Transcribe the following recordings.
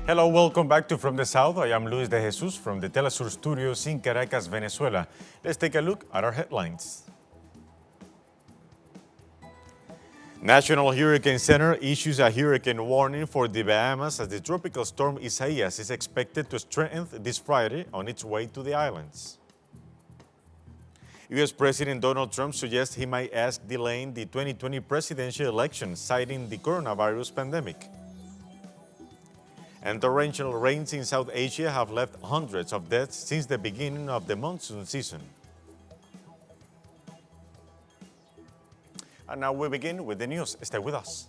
Hello, welcome back to From the South. I am Luis de Jesus from the Telesur studios in Caracas, Venezuela. Let's take a look at our headlines. National Hurricane Center issues a hurricane warning for the Bahamas as the tropical storm Isaias is expected to strengthen this Friday on its way to the islands. U.S. President Donald Trump suggests he might ask delaying the 2020 presidential election, citing the coronavirus pandemic. And torrential rains in South Asia have left hundreds of deaths since the beginning of the monsoon season. And now we begin with the news. Stay with us.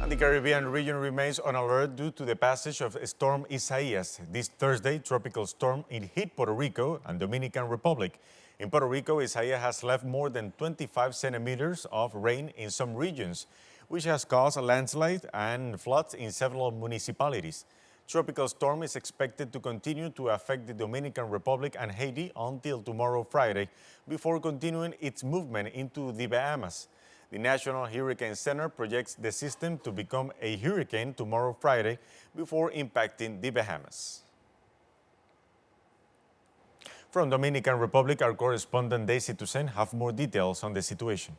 The Caribbean region remains on alert due to the passage of Storm Isaias. This Thursday, tropical storm hit Puerto Rico and Dominican Republic. In Puerto Rico, Isaias has left more than 25 centimeters of rain in some regions, which has caused a landslide and floods in several municipalities. Tropical storm is expected to continue to affect the Dominican Republic and Haiti until tomorrow Friday, before continuing its movement into the Bahamas. The National Hurricane Center projects the system to become a hurricane tomorrow Friday before impacting the Bahamas. From Dominican Republic, our correspondent Daisy Toussaint have more details on the situation.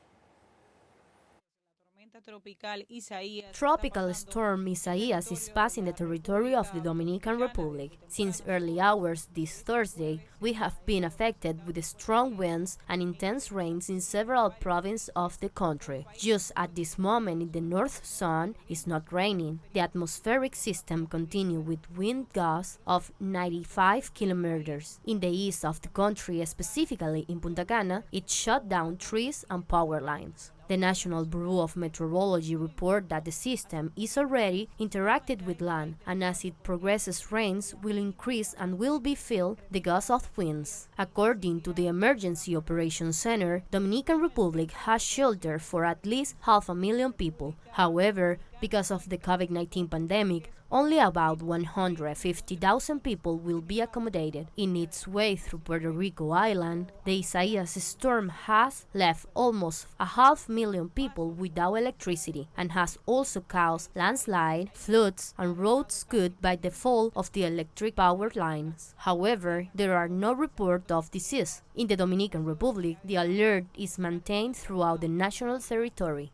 Tropical storm Isaias is passing the territory of the Dominican Republic. Since early hours this Thursday, we have been affected with strong winds and intense rains in several provinces of the country. Just at this moment in the North Zone, it's not raining. The atmospheric system continues with wind gusts of 95 kilometers. In the east of the country, specifically in Punta Cana, it shut down trees and power lines. The National Bureau of Meteorology reports that the system is already interacted with land, and as it progresses, rains will increase and will be filled the gusts of winds. According to the Emergency Operations Center, Dominican Republic has shelter for at least 500,000 people. However, because of the COVID-19 pandemic, only about 150,000 people will be accommodated. In its way through Puerto Rico Island, the Isaias storm has left almost 500,000 people without electricity and has also caused landslides, floods, and roads cut by the fall of the electric power lines. However, there are no reports of disease. In the Dominican Republic, the alert is maintained throughout the national territory.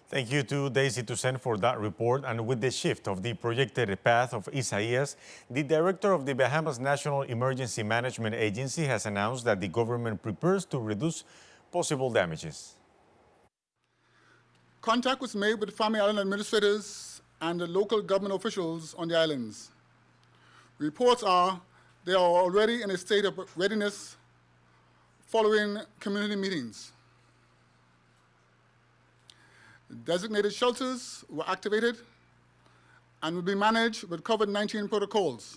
Thank you to Daisy Toussaint for that report. And with the shift of the projected path of Isaias, the director of the Bahamas National Emergency Management Agency has announced that the government prepares to reduce possible damages. Contact was made with family island administrators and the local government officials on the islands. Reports are they are already in a state of readiness following community meetings. Designated shelters were activated and will be managed with COVID-19 protocols.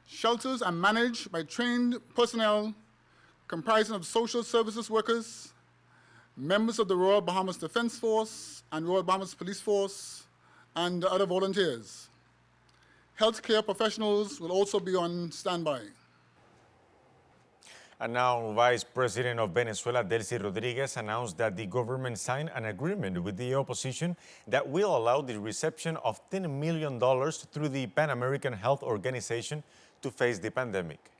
Shelters are managed by trained personnel comprising of social services workers, members of the Royal Bahamas Defense Force and Royal Bahamas Police Force, and other volunteers. Healthcare professionals will also be on standby. And now, Vice President of Venezuela, Delcy Rodriguez, announced that the government signed an agreement with the opposition that will allow the reception of $10 million through the Pan American Health Organization to face the pandemic.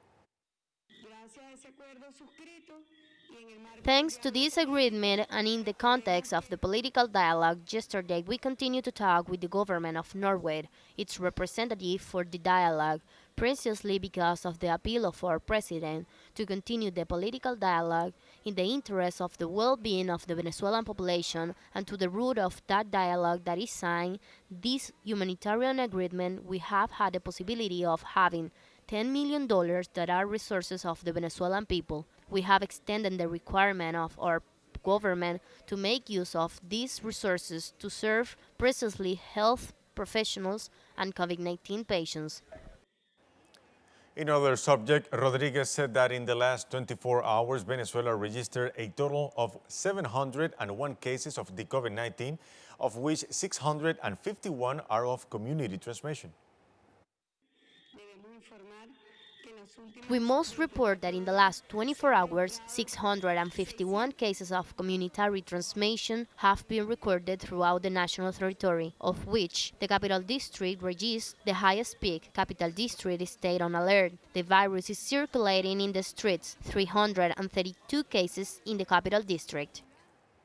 Thanks to this agreement and in the context of the political dialogue, yesterday we continued to talk with the government of Norway, its representative for the dialogue, precisely because of the appeal of our president to continue the political dialogue in the interest of the well-being of the Venezuelan population, and to the root of that dialogue that is signed this humanitarian agreement, we have had the possibility of having $10 million that are resources of the Venezuelan people. We have extended the requirement of our government to make use of these resources to serve precisely health professionals and COVID-19 patients. In other subject, Rodriguez said that in the last 24 hours, Venezuela registered a total of 701 cases of the COVID-19, of which 651 are of community transmission. We must report that in the last 24 hours, 651 cases of communitary transmission have been recorded throughout the national territory, of which the Capital District registered the highest peak. Capital District stayed on alert. The virus is circulating in the streets, 332 cases in the Capital District.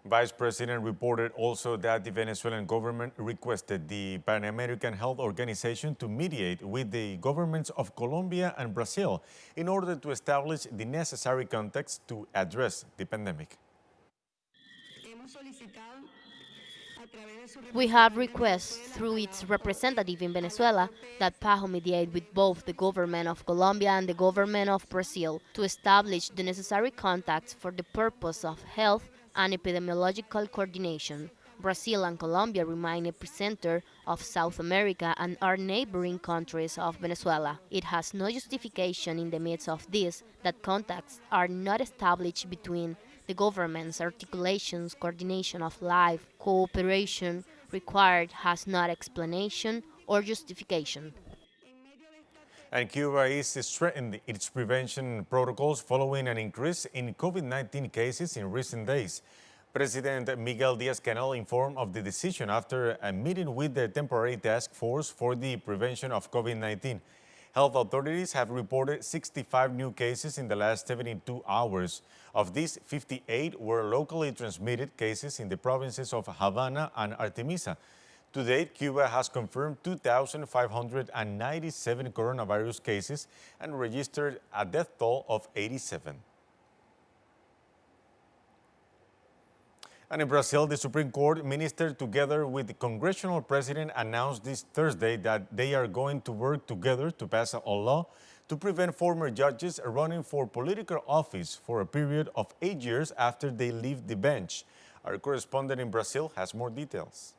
Vice President reported also that the Venezuelan government requested the Pan American Health Organization to mediate with the governments of Colombia and Brazil in order to establish the necessary context to address the pandemic. We have requests through its representative in Venezuela that PAHO mediate with both the government of Colombia and the government of Brazil to establish the necessary contacts for the purpose of health and epidemiological coordination. Brazil and Colombia remain epicenter of South America and are neighboring countries of Venezuela. It has no justification in the midst of this that contacts are not established between the government's articulations, coordination of life, cooperation required has not explanation or justification. And Cuba is strengthening its prevention protocols following an increase in COVID-19 cases in recent days. President Miguel Diaz-Canel informed of the decision after a meeting with the temporary task force for the prevention of COVID-19. Health authorities have reported 65 new cases in the last 72 hours. Of these, 58 were locally transmitted cases in the provinces of Havana and Artemisa. To date, Cuba has confirmed 2,597 coronavirus cases and registered a death toll of 87. And in Brazil, the Supreme Court minister, together with the congressional president, announced this Thursday that they are going to work together to pass a law to prevent former judges running for political office for a period of 8 years after they leave the bench. Our correspondent in Brazil has more details.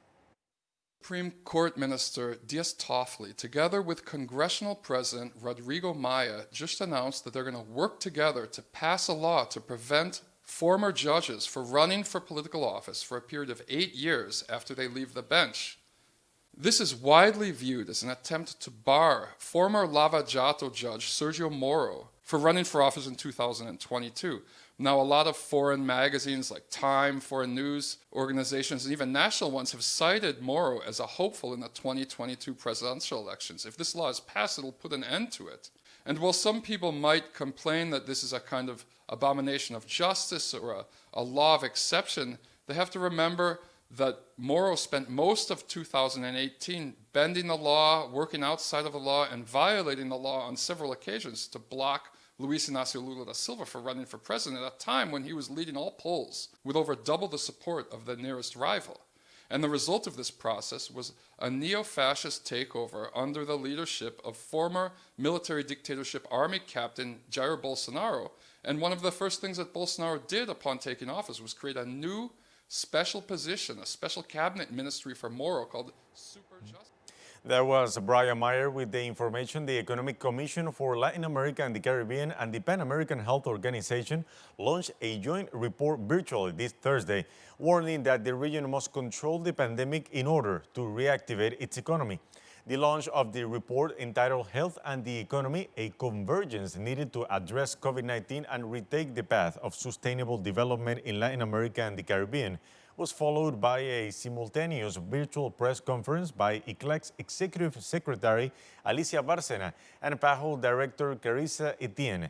Supreme Court Minister Dias Toffoli, together with Congressional President Rodrigo Maia, just announced that they're going to work together to pass a law to prevent former judges from running for political office for a period of 8 years after they leave the bench. This is widely viewed as an attempt to bar former Lava Jato judge Sergio Moro for running for office in 2022. Now, a lot of foreign magazines like Time, foreign news organizations, and even national ones have cited Moro as a hopeful in the 2022 presidential elections. If this law is passed, it'll put an end to it. And while some people might complain that this is a kind of abomination of justice or a law of exception, they have to remember that Moro spent most of 2018 bending the law, working outside of the law, and violating the law on several occasions to block Luiz Inácio Lula da Silva for running for president at a time when he was leading all polls with over double the support of the nearest rival. And the result of this process was a neo-fascist takeover under the leadership of former military dictatorship army captain Jair Bolsonaro. And one of the first things that Bolsonaro did upon taking office was create a new special position, a special cabinet ministry for Moro called Super Justice. That was Brian Meyer with the information. The Economic Commission for Latin America and the Caribbean and the Pan American Health Organization launched a joint report virtually this Thursday, warning that the region must control the pandemic in order to reactivate its economy. The launch of the report, entitled Health and the Economy, a Convergence Needed to Address COVID-19 and Retake the Path of Sustainable Development in Latin America and the Caribbean, was followed by a simultaneous virtual press conference by ICLEC's Executive Secretary Alicia Bárcena and PAHO Director Carissa Etienne.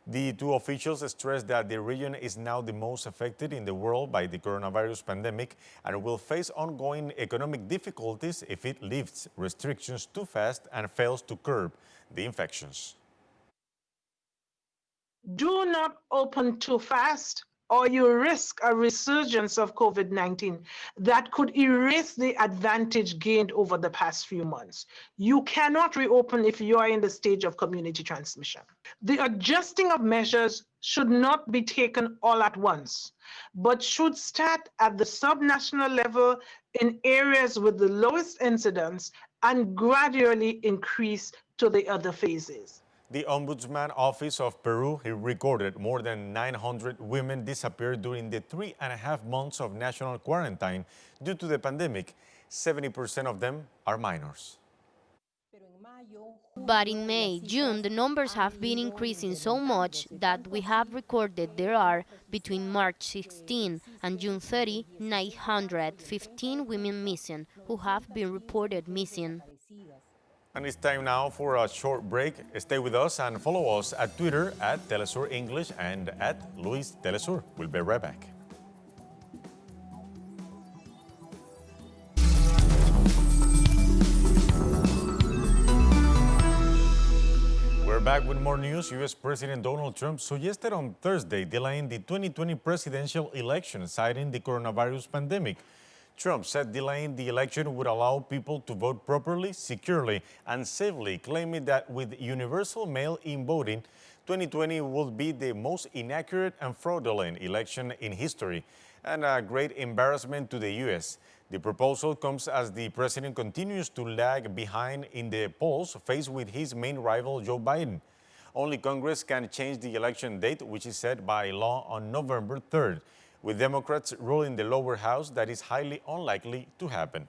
The two officials stressed that the region is now the most affected in the world by the coronavirus pandemic and will face ongoing economic difficulties if it lifts restrictions too fast and fails to curb the infections. Do not open too fast, or you risk a resurgence of COVID-19 that could erase the advantage gained over the past few months. You cannot reopen if you are in the stage of community transmission. The adjusting of measures should not be taken all at once, but should start at the subnational level in areas with the lowest incidence and gradually increase to the other phases. The Ombudsman Office of Peru recorded more than 900 women disappeared during the 3.5 months of national quarantine due to the pandemic. 70% of them are minors. But in May, June, the numbers have been increasing so much that we have recorded there are, between March 16 and June 30, 915 women missing who have been reported missing. And it's time now for a short break. Stay with us and follow us at Twitter at Telesur English and at Luis Telesur. We'll be right back. We're back with more news. U.S. President Donald Trump suggested on Thursday delaying the 2020 presidential election, citing the coronavirus pandemic. Trump said delaying the election would allow people to vote properly, securely, and safely, claiming that with universal mail-in voting, 2020 will be the most inaccurate and fraudulent election in history and a great embarrassment to the U.S. The proposal comes as the president continues to lag behind in the polls, faced with his main rival, Joe Biden. Only Congress can change the election date, which is set by law on November 3rd. With Democrats ruling the lower house, that is highly unlikely to happen.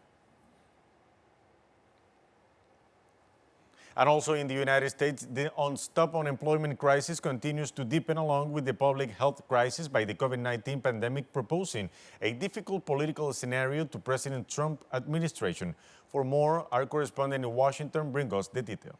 And also in the United States, the unstopped unemployment crisis continues to deepen along with the public health crisis by the COVID-19 pandemic, proposing a difficult political scenario to President Trump administration. For more, our correspondent in Washington brings us the detail.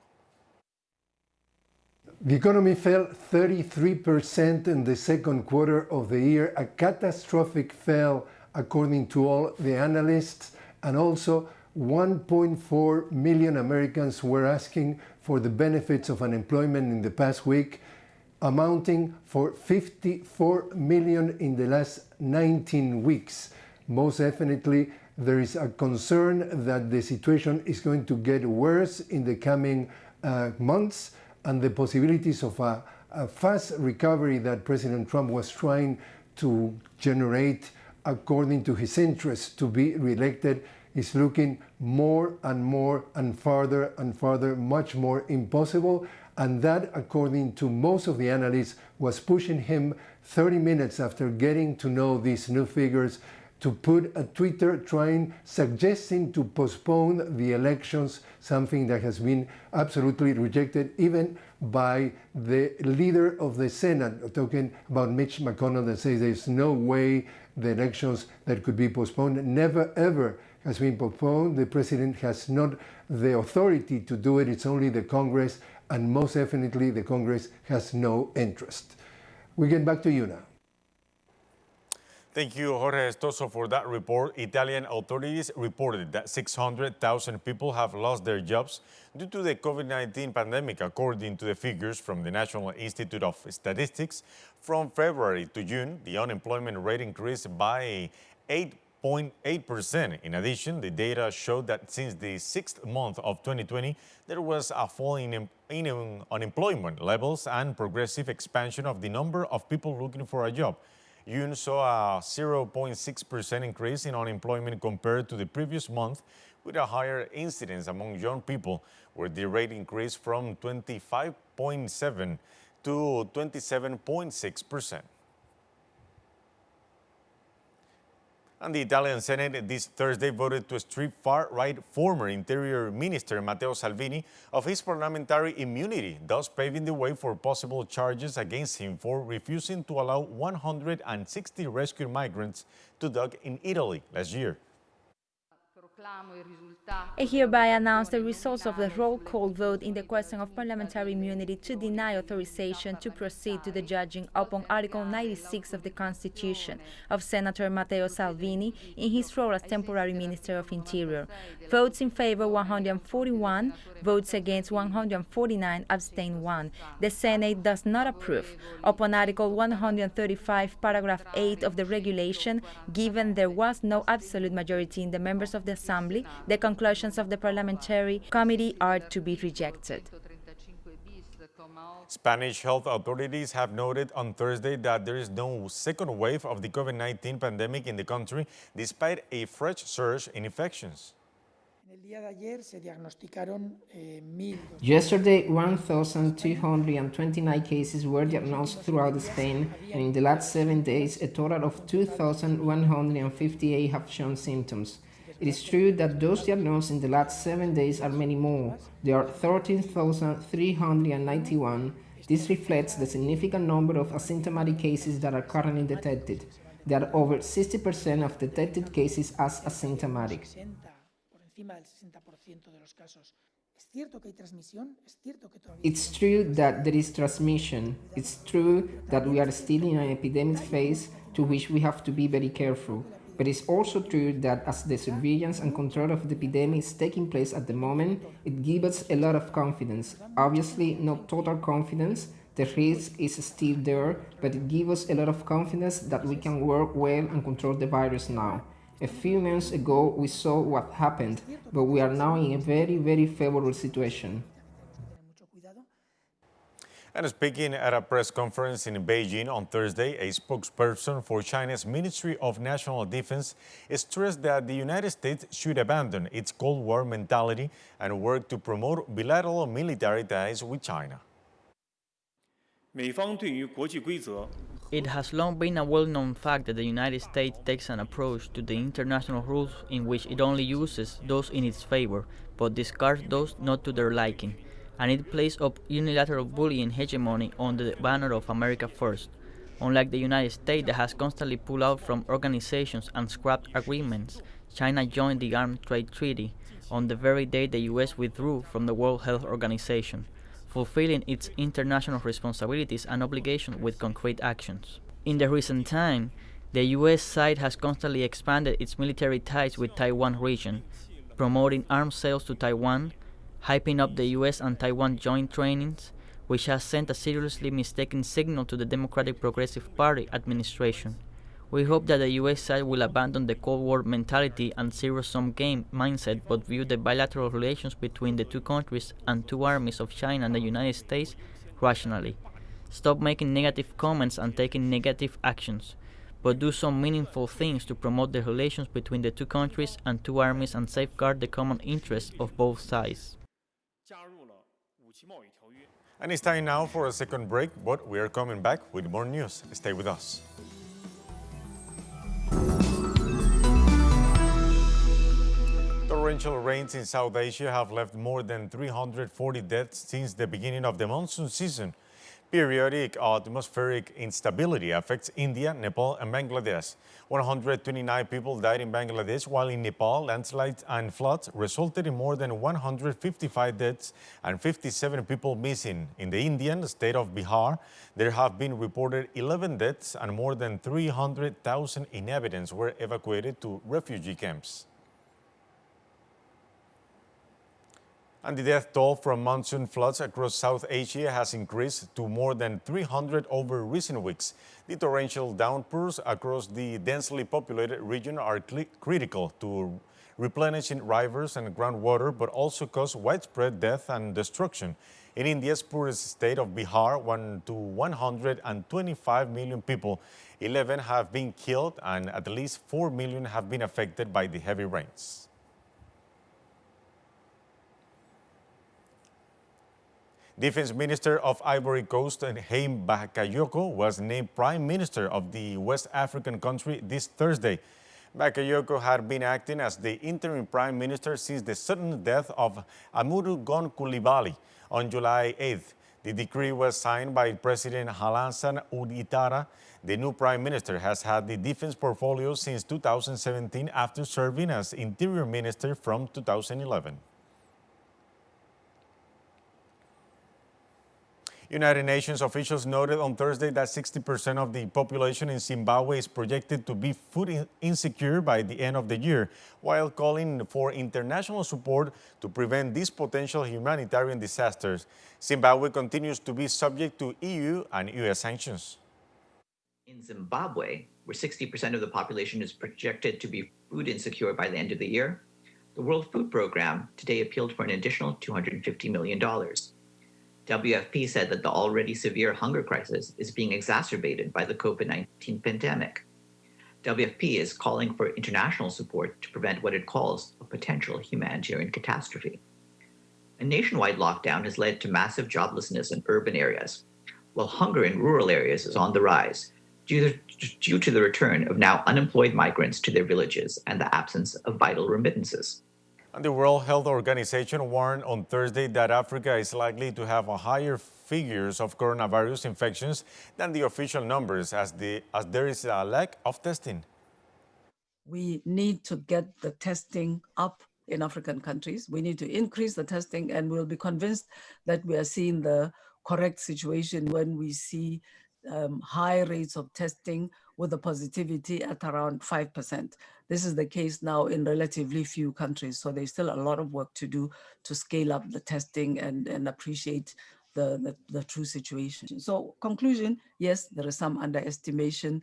The economy fell 33% in the second quarter of the year, a catastrophic fall according to all the analysts, and also 1.4 million Americans were asking for the benefits of unemployment in the past week, amounting for 54 million in the last 19 weeks. Most definitely, there is a concern that the situation is going to get worse in the coming months, and the possibilities of a fast recovery that President Trump was trying to generate according to his interests to be reelected is looking more and more and farther, much more impossible. And that, according to most of the analysts, was pushing him 30 minutes after getting to know these new figures to put a Twitter suggesting to postpone the elections, something that has been absolutely rejected even by the leader of the Senate, talking about Mitch McConnell, that says there's no way the elections that could be postponed. Never ever has been postponed. The president has not the authority to do it. It's only the Congress, and most definitely the Congress has no interest. We get back to you now. Thank you, Jorge Estoso, for that report. Italian authorities reported that 600,000 people have lost their jobs due to the COVID-19 pandemic, according to the figures from the National Institute of Statistics. From February to June, the unemployment rate increased by 8.8%. In addition, the data showed that since the sixth month of 2020, there was a fall in unemployment levels and progressive expansion of the number of people looking for a job. June saw a 0.6% increase in unemployment compared to the previous month, with a higher incidence among young people, where the rate increased from 25.7 to 27.6%. And the Italian Senate this Thursday voted to strip far-right former Interior Minister Matteo Salvini of his parliamentary immunity, thus paving the way for possible charges against him for refusing to allow 160 rescued migrants to dock in Italy last year. I hereby announce the results of the roll call vote in the question of parliamentary immunity to deny authorization to proceed to the judging upon Article 96 of the Constitution of Senator Matteo Salvini in his role as temporary Minister of Interior. Votes in favor 141, votes against 149, abstain 1. The Senate does not approve. Upon Article 135, paragraph 8 of the regulation, given there was no absolute majority in the members of the Assembly, the conclusions of the parliamentary committee are to be rejected. Spanish health authorities have noted on Thursday that there is no second wave of the COVID-19 pandemic in the country, despite a fresh surge in infections. Yesterday, 1,229 cases were diagnosed throughout Spain, and in the last 7 days, a total of 2,158 have shown symptoms. It is true that those diagnosed in the last 7 days are many more. There are 13,391. This reflects the significant number of asymptomatic cases that are currently detected. There are over 60% of detected cases as asymptomatic. It's true that there is transmission. It's true that we are still in an epidemic phase to which we have to be very careful. But it's also true that as the surveillance and control of the epidemic is taking place at the moment, it gives us a lot of confidence. Obviously, not total confidence. The risk is still there, but it gives us a lot of confidence that we can work well and control the virus now. A few months ago, we saw what happened, but we are now in a very, very favorable situation. And speaking at a press conference in Beijing on Thursday, a spokesperson for China's Ministry of National Defense stressed that the United States should abandon its Cold War mentality and work to promote bilateral military ties with China. It has long been a well-known fact that the United States takes an approach to the international rules in which it only uses those in its favor, but discards those not to their liking, and it plays up unilateral bullying hegemony under the banner of America First. Unlike the United States that has constantly pulled out from organizations and scrapped agreements, China joined the Arms Trade Treaty on the very day the US withdrew from the World Health Organization, fulfilling its international responsibilities and obligations with concrete actions. In the recent time, the US side has constantly expanded its military ties with Taiwan region, promoting arms sales to Taiwan, hyping up the US and Taiwan joint trainings, which has sent a seriously mistaken signal to the Democratic Progressive Party administration. We hope that the US side will abandon the Cold War mentality and zero-sum game mindset, but view the bilateral relations between the two countries and two armies of China and the United States rationally. Stop making negative comments and taking negative actions, but do some meaningful things to promote the relations between the two countries and two armies and safeguard the common interests of both sides. And it's time now for a second break, but we are coming back with more news. Stay with us. Torrential rains in South Asia have left more than 340 deaths since the beginning of the monsoon season. Periodic atmospheric instability affects India, Nepal, and Bangladesh. 129 people died in Bangladesh, while in Nepal, landslides and floods resulted in more than 155 deaths and 57 people missing. In the Indian state of Bihar, there have been reported 11 deaths and more than 300,000 inhabitants were evacuated to refugee camps. And the death toll from monsoon floods across South Asia has increased to more than 300 over recent weeks. The torrential downpours across the densely populated region are critical to replenishing rivers and groundwater, but also cause widespread death and destruction. In India's poorest state of Bihar, 125 million people, 11 have been killed and at least 4 million have been affected by the heavy rains. Defense Minister of Ivory Coast, Haim Bakayoko, was named Prime Minister of the West African country this Thursday. Bakayoko had been acting as the interim Prime Minister since the sudden death of Amadou Gon Coulibaly on July 8th. The decree was signed by President Alassane Ouattara. The new Prime Minister has had the defense portfolio since 2017 after serving as Interior Minister from 2011. United Nations officials noted on Thursday that 60% of the population in Zimbabwe is projected to be food insecure by the end of the year, while calling for international support to prevent these potential humanitarian disasters. Zimbabwe continues to be subject to EU and US sanctions. In Zimbabwe, where 60% of the population is projected to be food insecure by the end of the year, the World Food Program today appealed for an additional $250 million. WFP said that the already severe hunger crisis is being exacerbated by the COVID-19 pandemic. WFP is calling for international support to prevent what it calls a potential humanitarian catastrophe. A nationwide lockdown has led to massive joblessness in urban areas. While hunger in rural areas is on the rise, due to the return of now unemployed migrants to their villages and the absence of vital remittances. And the World Health Organization warned on Thursday that Africa is likely to have a higher figures of coronavirus infections than the official numbers as there is a lack of testing. We need to get the testing up in African countries. We need to increase the testing, and we'll be convinced that we are seeing the correct situation when we see high rates of testing with a positivity at around 5%. This is the case now in relatively few countries. So there's still a lot of work to do to scale up the testing and appreciate the true situation. So conclusion, yes, there is some underestimation.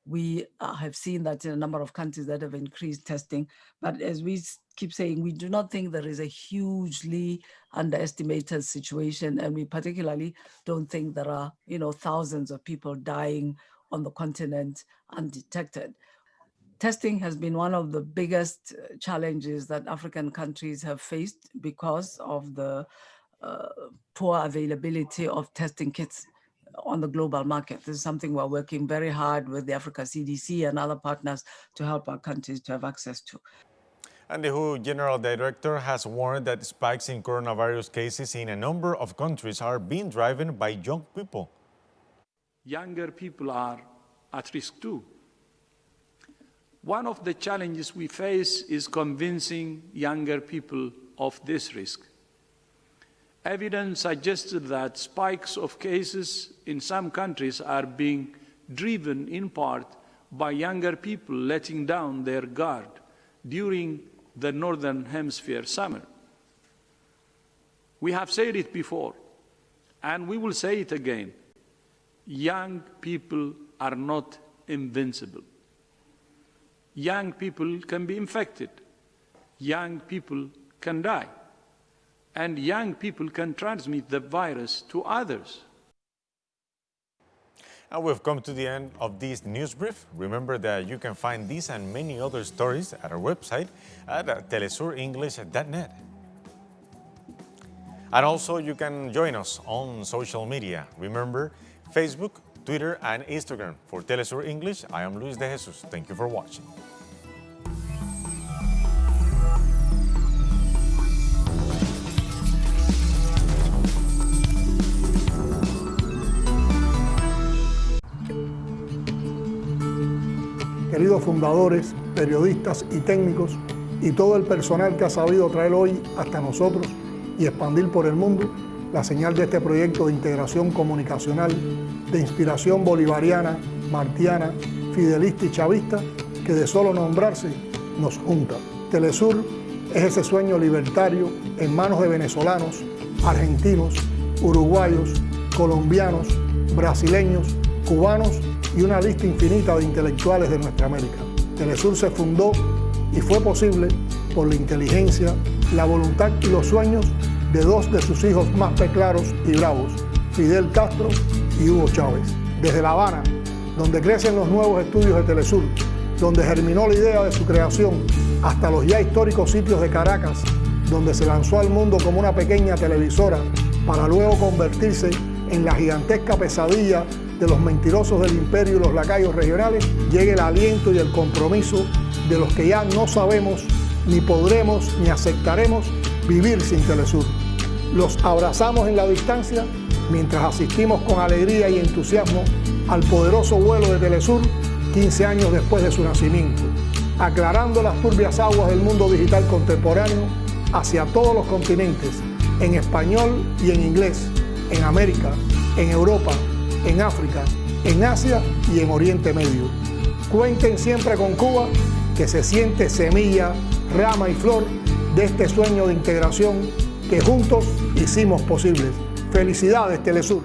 We have seen that in a number of countries that have increased testing, but as we keep saying, we do not think there is a hugely underestimated situation, and we particularly don't think there are, thousands of people dying on the continent undetected. Testing has been one of the biggest challenges that African countries have faced because of the poor availability of testing kits on the global market. This is something we're working very hard with the Africa CDC and other partners to help our countries to have access to. And the WHO General Director has warned that spikes in coronavirus cases in a number of countries are being driven by young people. Younger people are at risk too. One of the challenges we face is convincing younger people of this risk. Evidence suggested that spikes of cases in some countries are being driven in part by younger people letting down their guard during the Northern Hemisphere summer. We have said it before, and we will say it again. Young people are not invincible. Young people can be infected. Young people can die. And young people can transmit the virus to others. And we've come to the end of this news brief. Remember that you can find these and many other stories at our website at telesurenglish.net. And also you can join us on social media. Remember, Facebook, Twitter, and Instagram. For Telesur English, I am Luis de Jesus. Thank you for watching. Queridos fundadores, periodistas y técnicos, y todo el personal que ha sabido traer hoy hasta nosotros y expandir por el mundo la señal de este proyecto de integración comunicacional, de inspiración bolivariana, martiana, fidelista y chavista, que de solo nombrarse nos junta. Telesur es ese sueño libertario en manos de venezolanos, argentinos, uruguayos, colombianos, brasileños, cubanos y una lista infinita de intelectuales de nuestra América. Telesur se fundó y fue posible por la inteligencia, la voluntad y los sueños de dos de sus hijos más preclaros y bravos, Fidel Castro y Hugo Chávez. Desde La Habana, donde crecen los nuevos estudios de Telesur, donde germinó la idea de su creación, hasta los ya históricos sitios de Caracas, donde se lanzó al mundo como una pequeña televisora para luego convertirse en la gigantesca pesadilla de los mentirosos del imperio y los lacayos regionales, llegue el aliento y el compromiso de los que ya no sabemos, ni podremos, ni aceptaremos vivir sin Telesur. Los abrazamos en la distancia mientras asistimos con alegría y entusiasmo al poderoso vuelo de Telesur 15 años después de su nacimiento, aclarando las turbias aguas del mundo digital contemporáneo hacia todos los continentes, en español y en inglés, en América, en Europa, en África, en Asia y en Oriente Medio. Cuenten siempre con Cuba, que se siente semilla, rama y flor de este sueño de integración que juntos hicimos posibles. Felicidades, Telesur.